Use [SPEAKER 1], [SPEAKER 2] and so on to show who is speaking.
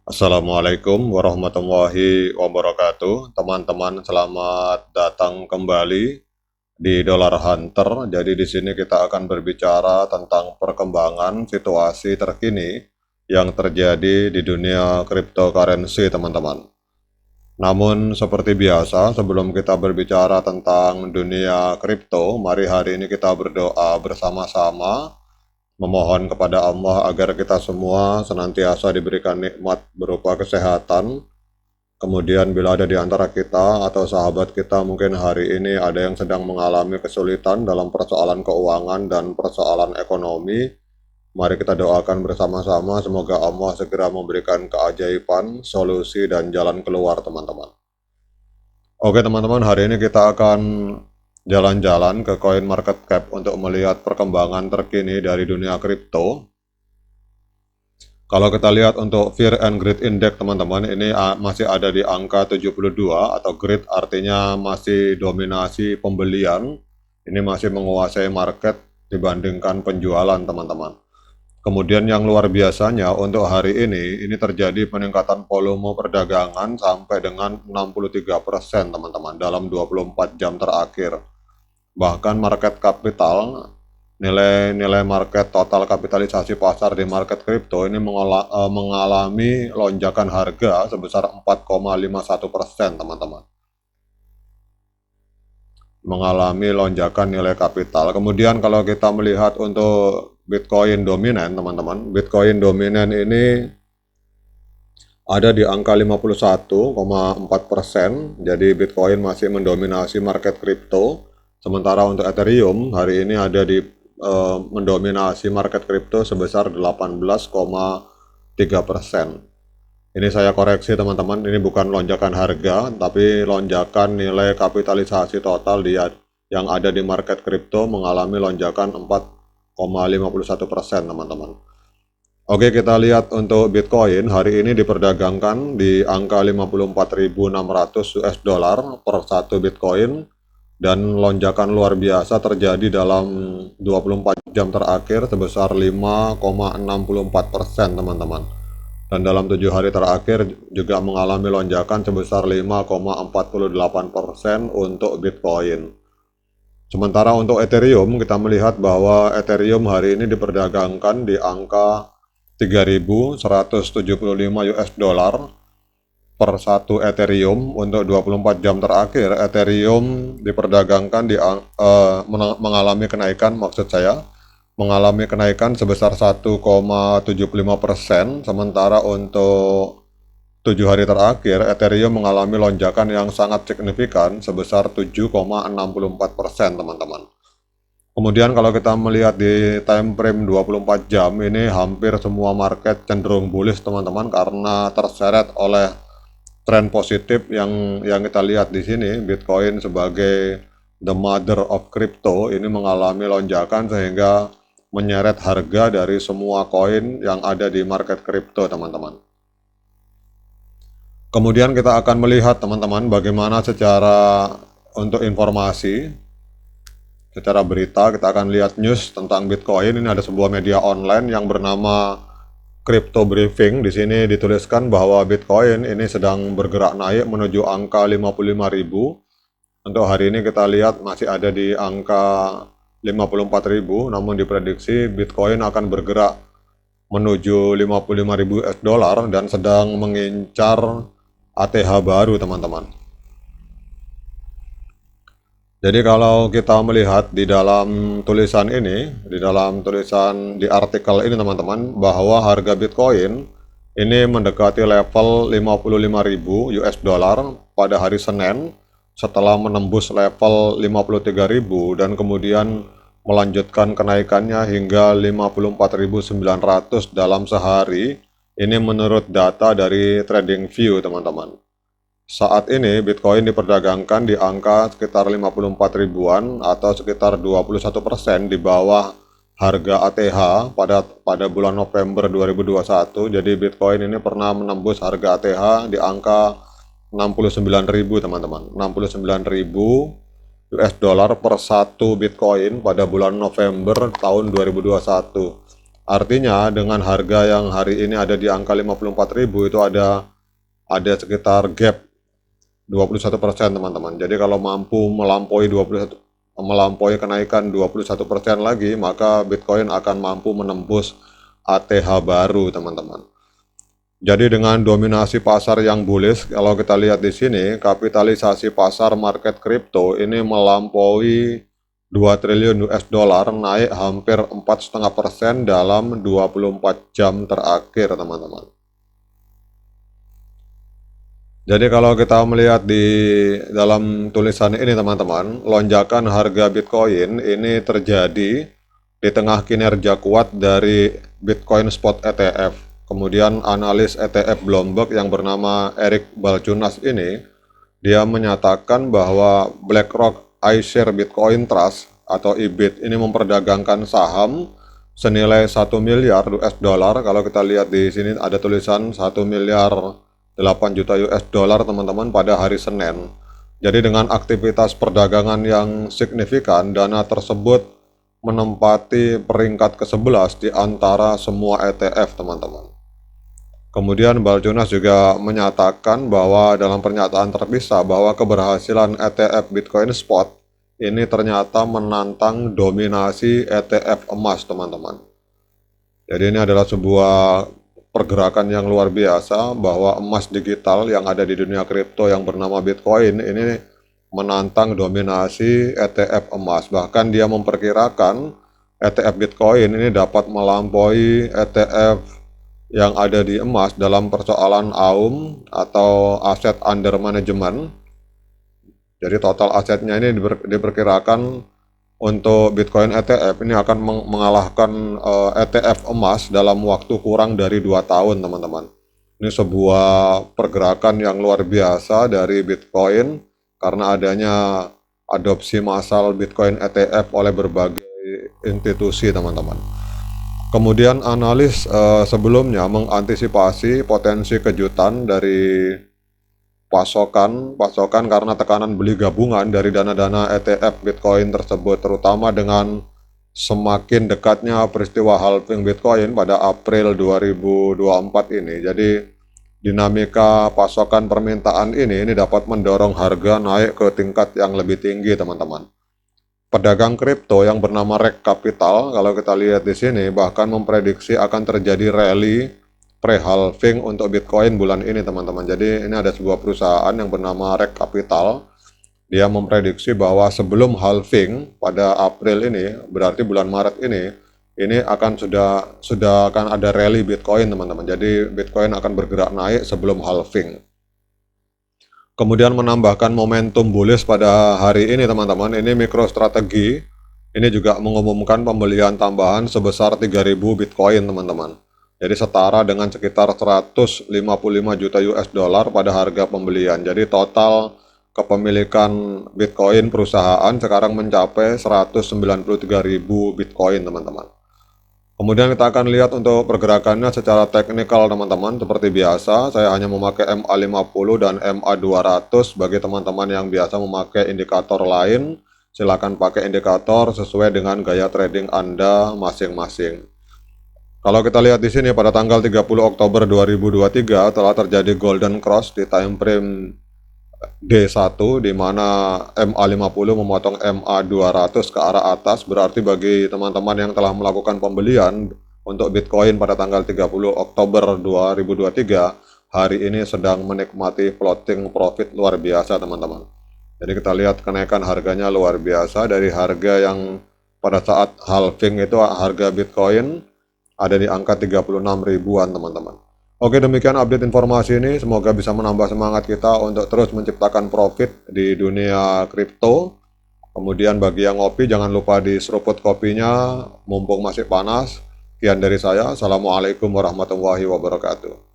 [SPEAKER 1] Assalamualaikum warahmatullahi wabarakatuh. Teman-teman, selamat datang kembali di Dollar Hunter. Jadi di sini kita akan berbicara tentang perkembangan situasi terkini yang terjadi di dunia cryptocurrency, teman-teman. Namun seperti biasa, sebelum kita berbicara tentang dunia kripto, mari hari ini kita berdoa bersama-sama memohon kepada Allah agar kita semua senantiasa diberikan nikmat berupa kesehatan. Kemudian bila ada di antara kita atau sahabat kita mungkin hari ini ada yang sedang mengalami kesulitan dalam persoalan keuangan dan persoalan ekonomi, mari kita doakan bersama-sama semoga Allah segera memberikan keajaiban, solusi, dan jalan keluar, teman-teman. Oke teman-teman, hari ini kita akan jalan-jalan ke CoinMarketCap untuk melihat perkembangan terkini dari dunia kripto. Kalau kita lihat untuk Fear and Greed Index, teman-teman, ini masih ada di angka 72 atau greed artinya masih dominasi pembelian. Ini masih menguasai market dibandingkan penjualan, teman-teman. Kemudian yang luar biasanya untuk hari ini terjadi peningkatan volume perdagangan sampai dengan 63%, teman-teman, dalam 24 jam terakhir. Bahkan market capital, nilai market total kapitalisasi pasar di market kripto ini mengalami lonjakan harga sebesar 4,51%, teman-teman. Mengalami lonjakan nilai kapital. Kemudian kalau kita melihat untuk Bitcoin dominan, teman-teman, Bitcoin dominan ini ada di angka 51,4%. Jadi Bitcoin masih mendominasi market kripto. Sementara untuk Ethereum hari ini ada di mendominasi market kripto sebesar 18,3%. Ini saya koreksi, teman-teman, ini bukan lonjakan harga, tapi lonjakan nilai kapitalisasi total yang ada di market kripto mengalami lonjakan 4,51%, teman-teman. Oke, kita lihat untuk Bitcoin hari ini diperdagangkan di angka 54.600 US dollar per satu Bitcoin. Dan lonjakan luar biasa terjadi dalam 24 jam terakhir sebesar 5,64%, teman-teman. Dan dalam 7 hari terakhir juga mengalami lonjakan sebesar 5,48% untuk Bitcoin. Sementara untuk Ethereum, kita melihat bahwa Ethereum hari ini diperdagangkan di angka 3.175 US dollar per satu Ethereum. Untuk 24 jam terakhir Ethereum diperdagangkan mengalami kenaikan, mengalami kenaikan sebesar 1,75%, sementara untuk 7 hari terakhir Ethereum mengalami lonjakan yang sangat signifikan sebesar 7,64%, teman-teman. Kemudian kalau kita melihat di time frame 24 jam ini hampir semua market cenderung bullish, teman-teman, karena terseret oleh tren positif yang kita lihat di sini. Bitcoin sebagai the mother of crypto ini mengalami lonjakan sehingga menyeret harga dari semua koin yang ada di market kripto, teman-teman. Kemudian kita akan melihat, teman-teman, bagaimana untuk informasi secara berita kita akan lihat news tentang Bitcoin. Ini ada sebuah media online yang bernama Crypto Briefing. Di sini dituliskan bahwa Bitcoin ini sedang bergerak naik menuju angka 55.000. Untuk hari ini kita lihat masih ada di angka 54.000, namun diprediksi Bitcoin akan bergerak menuju 55.000 US dollar dan sedang mengincar ATH baru, teman-teman. Jadi kalau kita melihat di dalam tulisan ini, di artikel ini, teman-teman, bahwa harga Bitcoin ini mendekati level 55.000 US dollar pada hari Senin setelah menembus level 53.000 dan kemudian melanjutkan kenaikannya hingga 54.900 dalam sehari. Ini menurut data dari TradingView, teman-teman. Saat ini Bitcoin diperdagangkan di angka sekitar 54 ribuan atau sekitar 21% di bawah harga ATH pada bulan November 2021. Jadi Bitcoin ini pernah menembus harga ATH di angka 69.000, teman-teman. 69.000 US dollar per satu Bitcoin pada bulan November tahun 2021. Artinya dengan harga yang hari ini ada di angka 54.000 itu ada sekitar gap 21% teman-teman. Jadi kalau mampu melampaui kenaikan 21% lagi, maka Bitcoin akan mampu menembus ATH baru teman-teman. Jadi dengan dominasi pasar yang bullish, kalau kita lihat di sini, kapitalisasi pasar market kripto ini melampaui 2 triliun US dollar, naik hampir 4,5% dalam 24 jam terakhir, teman-teman. Jadi kalau kita melihat di dalam tulisan ini, teman-teman, lonjakan harga Bitcoin ini terjadi di tengah kinerja kuat dari Bitcoin Spot ETF. Kemudian analis ETF Bloomberg yang bernama Eric Balchunas ini, dia menyatakan bahwa BlackRock iShares Bitcoin Trust atau IBIT ini memperdagangkan saham senilai 1 miliar US dollar. Kalau kita lihat di sini ada tulisan 1 miliar 8 juta US dollar teman-teman pada hari Senin. Jadi dengan aktivitas perdagangan yang signifikan, dana tersebut menempati peringkat ke-11 di antara semua ETF teman-teman. Kemudian Balchunas juga menyatakan bahwa dalam pernyataan terpisah bahwa keberhasilan ETF Bitcoin Spot ini ternyata menantang dominasi ETF emas teman-teman. Jadi ini adalah sebuah pergerakan yang luar biasa bahwa emas digital yang ada di dunia kripto yang bernama Bitcoin ini menantang dominasi ETF emas. Bahkan dia memperkirakan ETF Bitcoin ini dapat melampaui ETF yang ada di emas dalam persoalan AUM atau aset under management. Jadi total asetnya ini diperkirakan untuk Bitcoin ETF ini akan mengalahkan ETF emas dalam waktu kurang dari 2 tahun teman-teman. Ini sebuah pergerakan yang luar biasa dari Bitcoin karena adanya adopsi massal Bitcoin ETF oleh berbagai institusi teman-teman. Kemudian analis sebelumnya mengantisipasi potensi kejutan dari pasokan karena tekanan beli gabungan dari dana-dana ETF Bitcoin tersebut, terutama dengan semakin dekatnya peristiwa halving Bitcoin pada April 2024 ini. Jadi dinamika pasokan permintaan ini dapat mendorong harga naik ke tingkat yang lebih tinggi teman-teman. Pedagang kripto yang bernama Rek Capital, kalau kita lihat di sini, bahkan memprediksi akan terjadi rally pre-halving untuk Bitcoin bulan ini, teman-teman. Jadi ini ada sebuah perusahaan yang bernama Rek Capital. Dia memprediksi bahwa sebelum halving pada April ini, berarti bulan Maret ini akan sudah akan ada rally Bitcoin, teman-teman. Jadi Bitcoin akan bergerak naik sebelum halving. Kemudian menambahkan momentum bullish pada hari ini teman-teman, ini MicroStrategy ini juga mengumumkan pembelian tambahan sebesar 3.000 Bitcoin teman-teman. Jadi setara dengan sekitar 155 juta US dollar pada harga pembelian. Jadi total kepemilikan Bitcoin perusahaan sekarang mencapai 193.000 Bitcoin teman-teman. Kemudian kita akan lihat untuk pergerakannya secara teknikal teman-teman. Seperti biasa, saya hanya memakai MA50 dan MA200. Bagi teman-teman yang biasa memakai indikator lain, silakan pakai indikator sesuai dengan gaya trading Anda masing-masing. Kalau kita lihat di sini pada tanggal 30 Oktober 2023 telah terjadi golden cross di time frame D1 di mana MA50 memotong MA200 ke arah atas. Berarti bagi teman-teman yang telah melakukan pembelian untuk Bitcoin pada tanggal 30 Oktober 2023 hari ini sedang menikmati floating profit luar biasa teman-teman. Jadi kita lihat kenaikan harganya luar biasa dari harga yang pada saat halving itu harga Bitcoin ada di angka 36 ribuan teman-teman. Oke, demikian update informasi ini. Semoga bisa menambah semangat kita untuk terus menciptakan profit di dunia kripto. Kemudian bagi yang ngopi, jangan lupa diseruput kopinya mumpung masih panas. Sekian dari saya. Assalamualaikum warahmatullahi wabarakatuh.